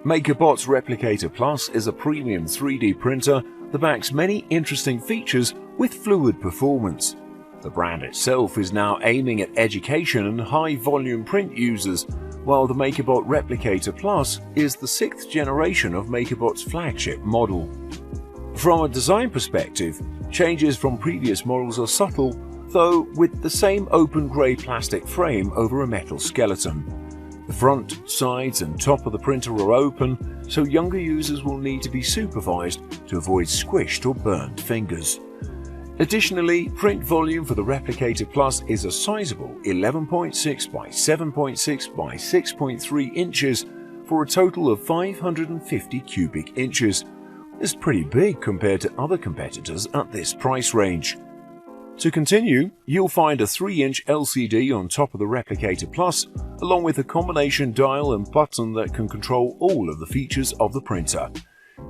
MakerBot Replicator Plus is a premium 3D printer that backs many interesting features with fluid performance. The brand itself is now aiming at education and high-volume print users, while the MakerBot Replicator Plus is the 6th generation of MakerBot's flagship model. From a design perspective, changes from previous models are subtle, though with the same open grey plastic frame over a metal skeleton. The front, sides and top of the printer are open, so younger users will need to be supervised to avoid squished or burnt fingers. Additionally, print volume for the Replicator Plus is a sizable 11.6 by 7.6 by 6.3 inches for a total of 550 cubic inches. It's pretty big compared to other competitors at this price range. To continue, you'll find a 3-inch LCD on top of the Replicator Plus, along with a combination dial and button that can control all of the features of the printer.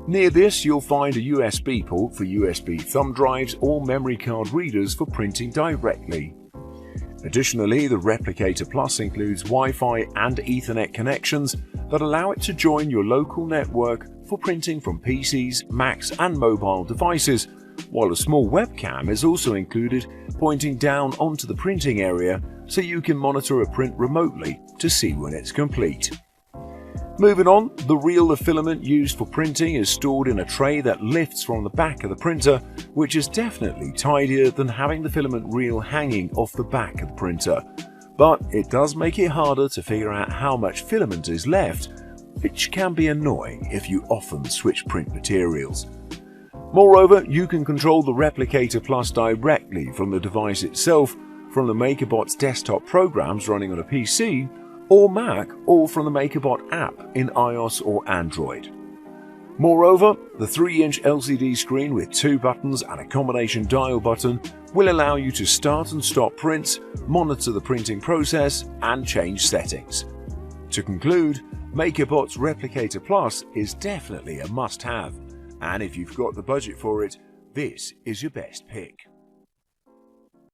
Near this, you'll find a USB port for USB thumb drives or memory card readers for printing directly. Additionally, the Replicator Plus includes Wi-Fi and Ethernet connections that allow it to join your local network for printing from PCs, Macs and mobile devices, while a small webcam is also included pointing down onto the printing area so you can monitor a print remotely to see when it's complete. Moving on, the reel of filament used for printing is stored in a tray that lifts from the back of the printer, which is definitely tidier than having the filament reel hanging off the back of the printer. But it does make it harder to figure out how much filament is left, which can be annoying if you often switch print materials. Moreover, you can control the Replicator Plus directly from the device itself, from the MakerBot's desktop programs running on a PC or Mac, or from the MakerBot app in iOS or Android. Moreover, the 3-inch LCD screen with 2 buttons and a combination dial button will allow you to start and stop prints, monitor the printing process, and change settings. To conclude, MakerBot's Replicator Plus is definitely a must-have, and if you've got the budget for it, this is your best pick.